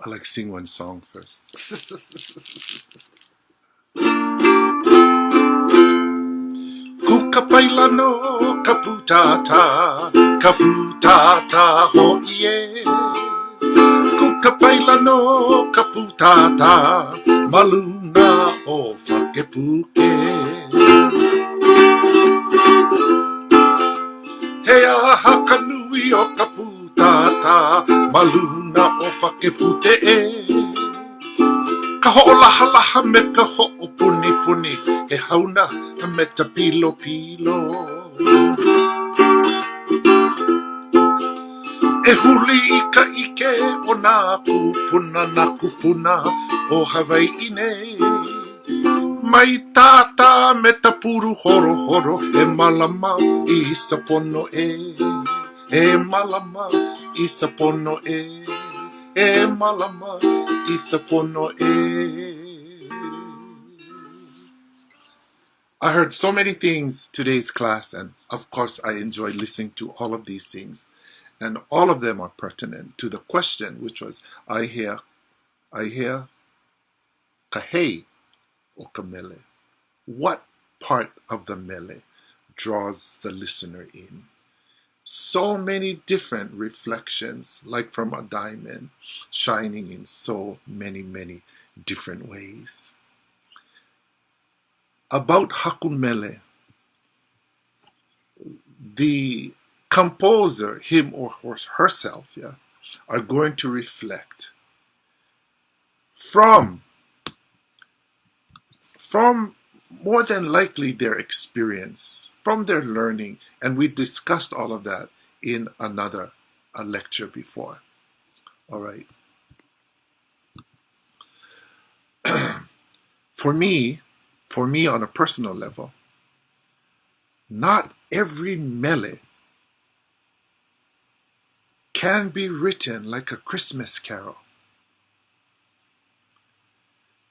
like to sing one song first. Kukapailano kaputata, kaputata ho'ie. Kukapailano kaputata, maluna o whakepuke. Hea hakanui o kaputata, maluna o whakepute e. Ka ho'olahalaha me ka ho'opuni-puni, he hauna me ta pilo-pilo. E huli I ka ike o nā kupuna o Hawaii nei. Mai tātā me ta puru horo e malama I sapono e. E malama I sapono e. E malama I sapono e. I heard so many things today's class, and of course I enjoyed listening to all of these things. And all of them are pertinent to the question, which was, I hear, kahei or kamele. What part of the mele draws the listener in? So many different reflections, like from a diamond, shining in so many, many different ways. About HAKU Mele, the composer, him or herself, are going to reflect from more than likely their experience, from their learning, and we discussed all of that in a lecture before. All right. For me on a personal level, not every mele can be written like a Christmas carol.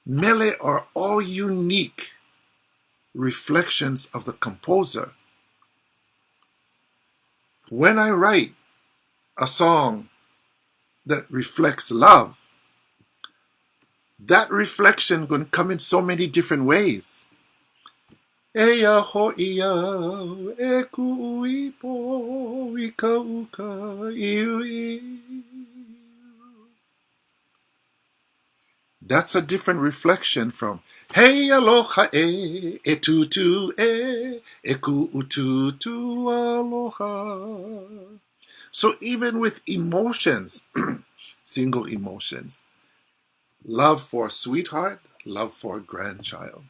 Mele are all unique reflections of the composer. When I write a song that reflects love, that reflection going to come in so many different ways. Eya ho'ia e ku'ipo I ka uka iui. That's a different reflection from Hey aloha e tutu e ku'ututu aloha. So even with emotions, single emotions, love for a sweetheart, love for a grandchild.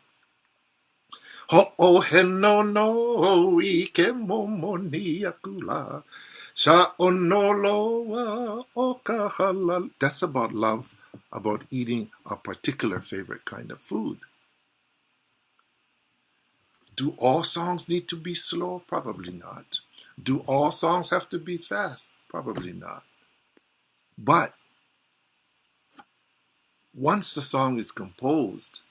Ho'o he no no I ke momoni akula. Sha'ono loa o ka halal. That's about love, about eating a particular favorite kind of food. Do all songs need to be slow? Probably not. Do all songs have to be fast? Probably not. But once the song is composed,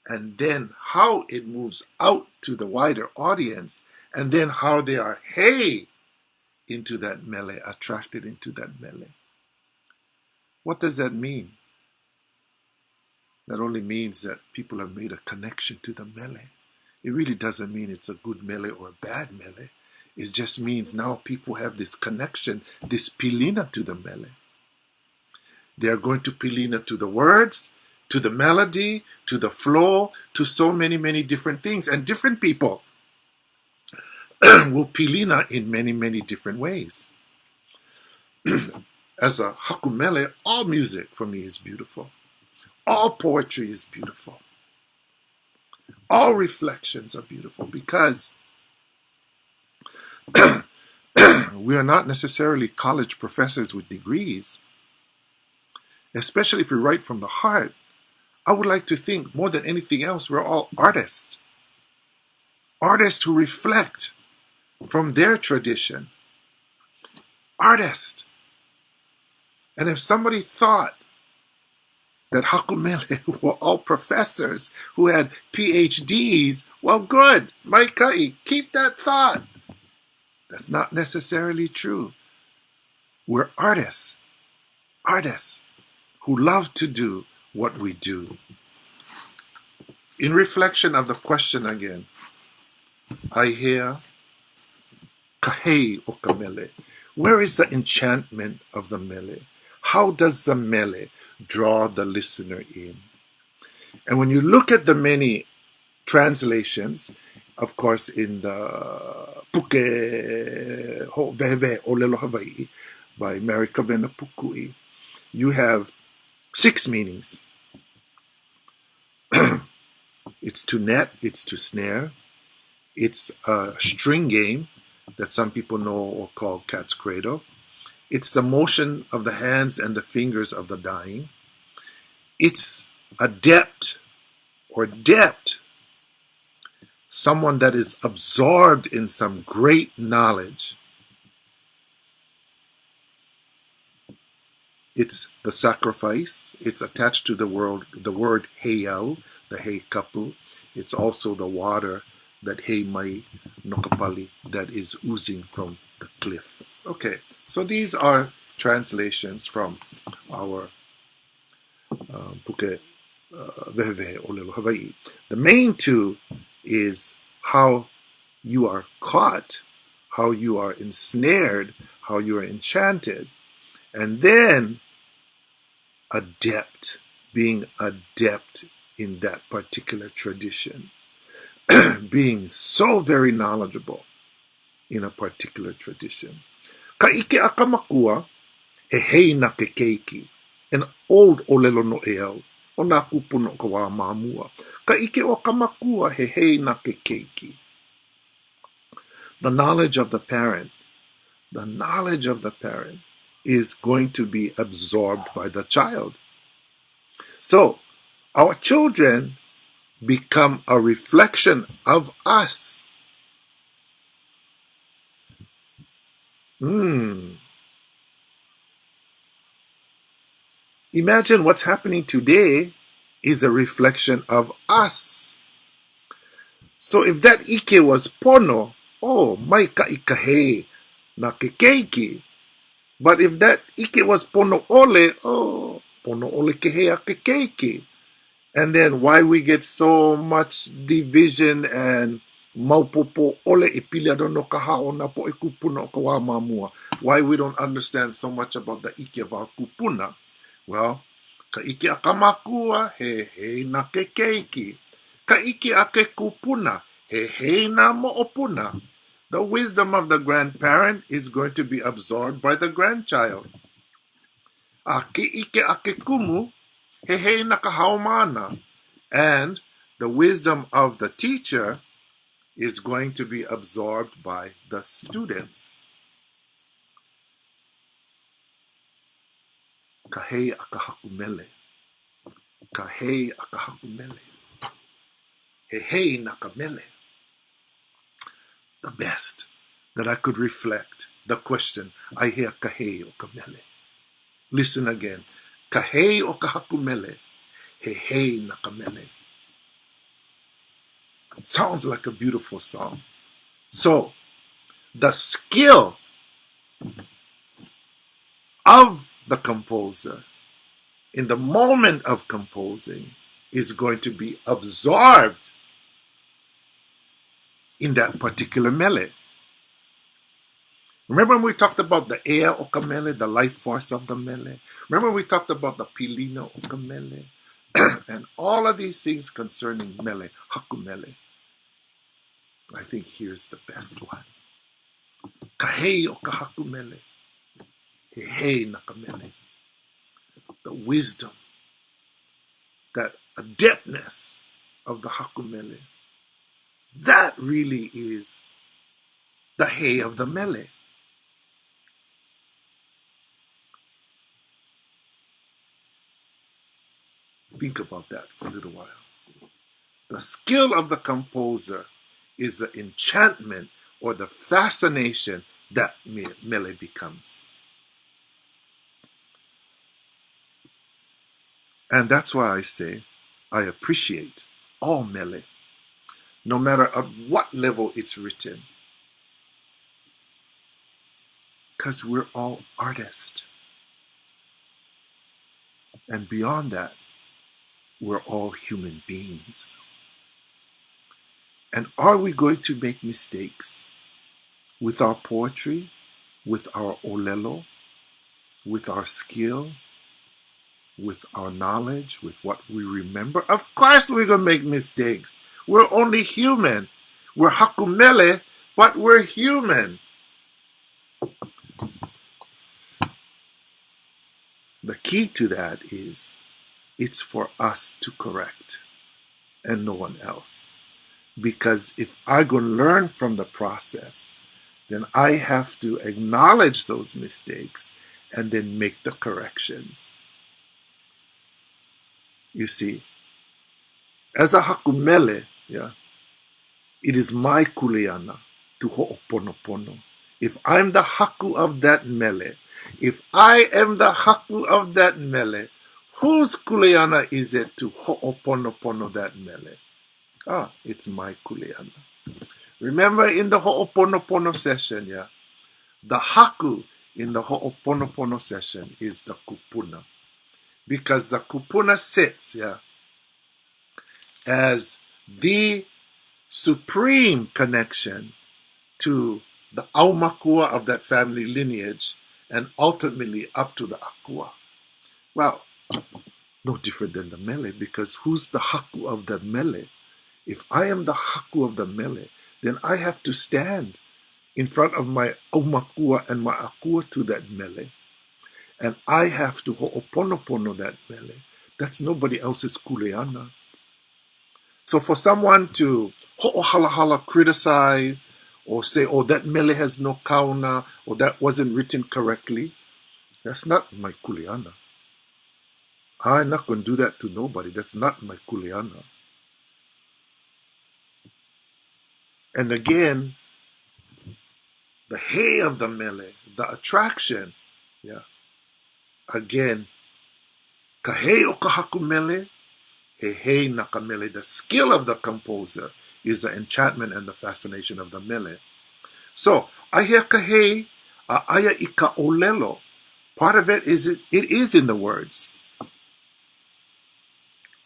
and then how it moves out to the wider audience, and then how they are into that mele, attracted into that mele. What does that mean? That only means that people have made a connection to the mele. It really doesn't mean it's a good mele or a bad mele. It just means now people have this connection, this pilina to the mele. They are going to pilina to the words, to the melody, to the flow, to so many, many different things. And different people will pilina in many, many different ways. As a HAKU Mele, all music for me is beautiful. All poetry is beautiful. All reflections are beautiful because we are not necessarily college professors with degrees. Especially if we write from the heart, I would like to think more than anything else, we're all artists. Artists who reflect from their tradition. Artists. And if somebody thought that HAKU Mele were all professors who had PhDs, well, good. Maikai, keep that thought. That's not necessarily true. We're artists. Artists. who love to do what we do. In reflection of the question again, I hear kahei o ka mele. Where is the enchantment of the mele? How does the mele draw the listener in? And when you look at the many translations, of course, in the Puke Ho Vehe o Lelo Hawaii by Mary Kavena Pukui, you have 6 meanings. It's to net, it's to snare, it's a string game that some people know or call cat's cradle. It's the motion of the hands and the fingers of the dying. It's adept or depth, someone that is absorbed in some great knowledge. It's the sacrifice. It's attached to the word heiau, the hei kapu. It's also the water, that hei mai nokapali, that is oozing from the cliff. Okay, so these are translations from our Puke Vehe o Lelo Hawaii. The main two is how you are caught, how you are ensnared, how you are enchanted, and then adept, being adept in that particular tradition, being so very knowledgeable in a particular tradition. Ka'ike akamakua he hei na ke keiki, an old olelo no eo, o nā kupuno ka wā māmua. Ka'ike o kamakua he hei na ke keiki. The knowledge of the parent is going to be absorbed by the child. So, our children become a reflection of us. Imagine what's happening today is a reflection of us. So if that ike was pono, oh, mai ka ikahe na ke keiki. But if that ike was pono ole, oh, pono ole kehe a ke keiki. And then why we get so much division and maupopo ole ipilia no kaha o na po e kupuna o ka wā mamua. Why we don't understand so much about the ike of our kupuna. Well, ka ike a kamakua he na ke keiki. Ka ike a ke kupuna he na mo'opuna. The wisdom of the grandparent is going to be absorbed by the grandchild. A ke ike a ke kumu he na ka haumana. And the wisdom of the teacher is going to be absorbed by the students. Ka hei a ka haku mele. Ka hei a ka haku mele. He hei na ka mele. The best that I could reflect the question, I hear ka hei o ka mele. Listen again. Ka hei o ka haku mele. He hei na ka mele. Sounds like a beautiful song. So, the skill of the composer in the moment of composing is going to be absorbed in that particular mele. Remember when we talked about the ea o ka mele, the life force of the mele? Remember we talked about the pilina o ka mele? And all of these things concerning mele, haku mele. I think here's the best one. Ka hei o ka haku mele. He hei na ka mele. The wisdom, that adeptness of the haku mele. That really is the hei of the mele. Think about that for a little while. The skill of the composer is the enchantment or the fascination that mele becomes. And that's why I say I appreciate all mele, no matter at what level it's written, because we're all artists. And beyond that, we're all human beings. And are we going to make mistakes with our poetry, with our olelo, with our skill, with our knowledge, with what we remember? Of course we're going to make mistakes. We're only human. We're HAKU Mele, but we're human. The key to that is it's for us to correct and no one else. Because if I'm going to learn from the process, then I have to acknowledge those mistakes and then make the corrections. You see, as a HAKU Mele, yeah, it is my kuleana to ho'oponopono. If I'm the haku of that mele, if I am the haku of that mele, whose kuleana is it to ho'oponopono that mele? Ah, it's my kuleana. Remember in the ho'oponopono session, yeah, the haku in the ho'oponopono session is the kupuna. Because the kupuna sits, yeah, as the supreme connection to the aumakua of that family lineage and ultimately up to the akua. Well, no different than the mele, because who's the haku of the mele? If I am the haku of the mele, then I have to stand in front of my aumakua and my akua to that mele. And I have to ho'oponopono that mele. That's nobody else's kuleana. So for someone to ho'ohalahala criticize or say, oh, that mele has no kauna, or that wasn't written correctly, that's not my kuleana. I'm not going to do that to nobody. That's not my kuleana. And again, the hey of the mele, the attraction, yeah. Again, kahei o kahaku mele, he nakamele. The skill of the composer is the enchantment and the fascination of the mele. So, aya kahei, aya ika olelo. Part of it is in the words.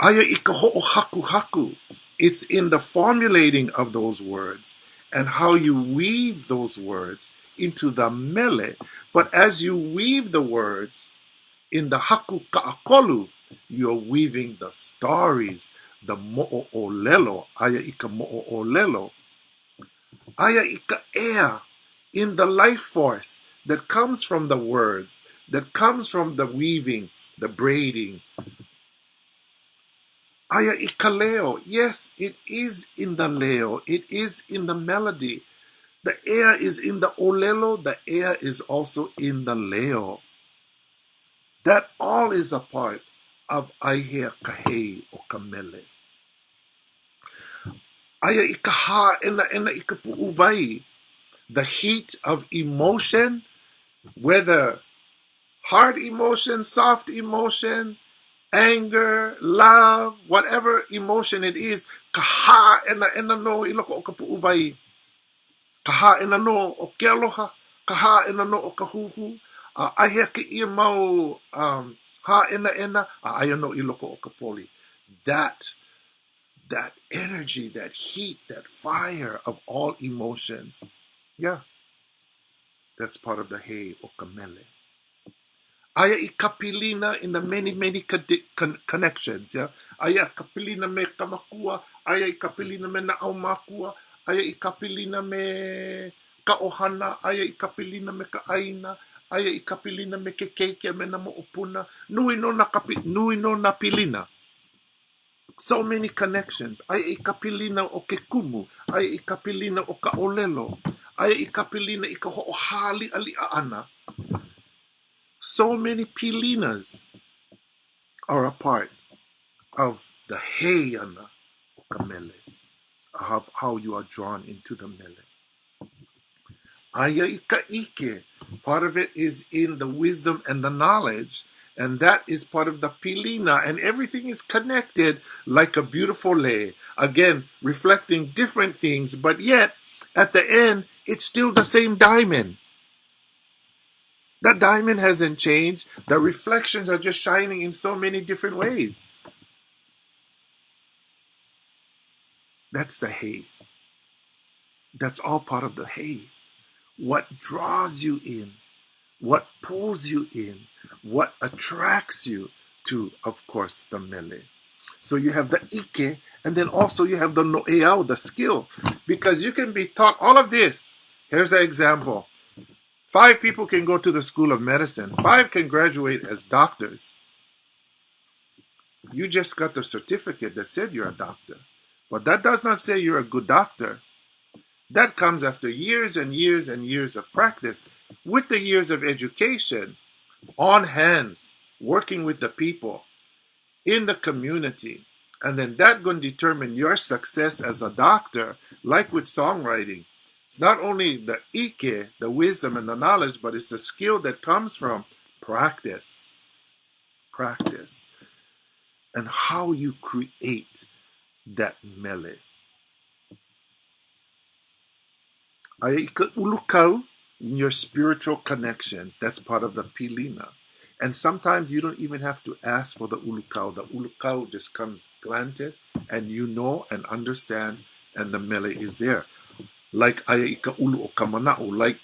Aya ika ho'o haku haku. It's in the formulating of those words and how you weave those words into the mele. But as you weave the words in the haku ka'akolu, you're weaving the stories, the mo'olelo, aya ika mo'olelo, aya ika air, in the life force that comes from the words, that comes from the weaving, the braiding. Aya ika leo, yes, it is in the leo, it is in the melody. The air is in the olelo, the air is also in the leo. That all is a part of Aya kahei o kamele. Aya ikaha ena ikapu'uvai. The heat of emotion, whether hard emotion, soft emotion, anger, love, whatever emotion it is, kaha ena no iloko o kapu'uvai. Kaha ena no o ke aloha, kaha ena no o kahuhu. Ahe ke ia mau ha ena, aya no iloko o kapoli. That energy, that heat, that fire of all emotions, yeah, that's part of the Hei o Kamele. Aya I kapilina in the many connections, yeah. Aya kapilina me kamakua, aya I kapilina me na'aumakua, aya I kapilina me kaohana, aya I kapilina me kaaina, aya I kapilina me kekeike me na mo'opuna, nui no na pilina. So many connections. Aya I kapilina o ke kumu, aya I kapilina o ka olelo, aya I kapilina I ka ho'ohali ali ana. So many pilinas are a part of the heiana o ka mele, of how you are drawn into the mele. Aya I ka ike, part of it is in the wisdom and the knowledge, and that is part of the pilina, and everything is connected like a beautiful lei. Again, reflecting different things, but yet, at the end, it's still the same diamond. The diamond hasn't changed. The reflections are just shining in so many different ways. That's the hay. That's all part of the hay. What draws you in, what pulls you in, what attracts you to, of course, the mele. So you have the ike, and then also you have the noeao, the skill. Because you can be taught all of this. Here's an example. 5 people can go to the school of medicine. 5 can graduate as doctors. You just got the certificate that said you're a doctor. But that does not say you're a good doctor. That comes after years and years and years of practice, with the years of education, on hands, working with the people, in the community. And then that going to determine your success as a doctor, like with songwriting. It's not only the ike, the wisdom and the knowledge, but it's the skill that comes from practice. Practice. And how you create that mele. Ay ika-ulukau in your spiritual connections. That's part of the pilina. And sometimes you don't even have to ask for the ulukau. The ulukau just comes planted, and you know and understand, and the mele is there. Like ay ika-ulu o kamanao, like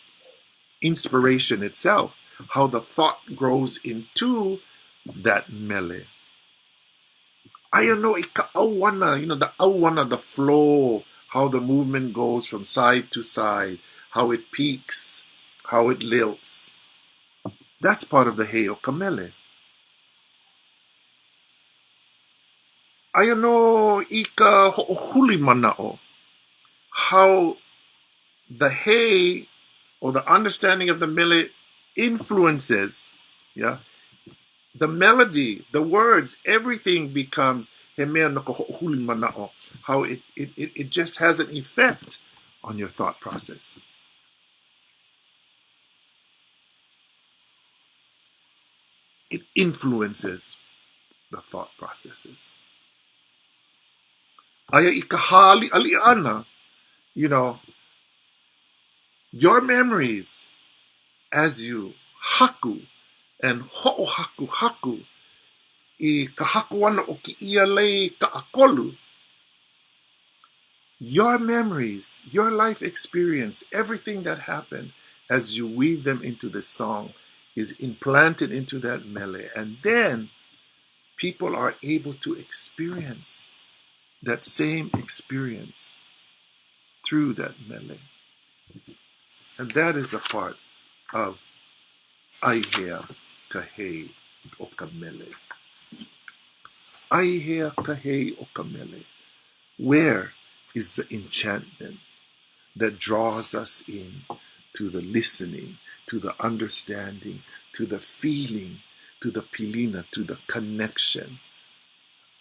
inspiration itself, how the thought grows into that mele. Ayano ika-awana, the awana, the flow, how the movement goes from side to side, how it peaks, how it lilts. That's part of the heo kamele. Ayano ika ho'ohuli manao, how the hay or the understanding of the mele influences, yeah, the melody, the words, everything becomes how it just has an effect on your thought process. It influences the thought processes. Aya ikahali aliana, your memories as you haku and ho'ohaku haku I kahakuana o ki ia lei ka'akolu. Your memories, your life experience, everything that happened as you weave them into the song is implanted into that mele. And then people are able to experience that same experience through that mele. And that is a part of Aihea Kahei o Kamele. Aihea Kahei o Kamele. Where is the enchantment that draws us in to the listening, to the understanding, to the feeling, to the pilina, to the connection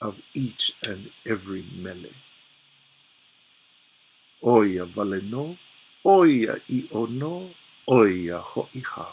of each and every mele? Oia valeno, oia iono, oia ho'iha.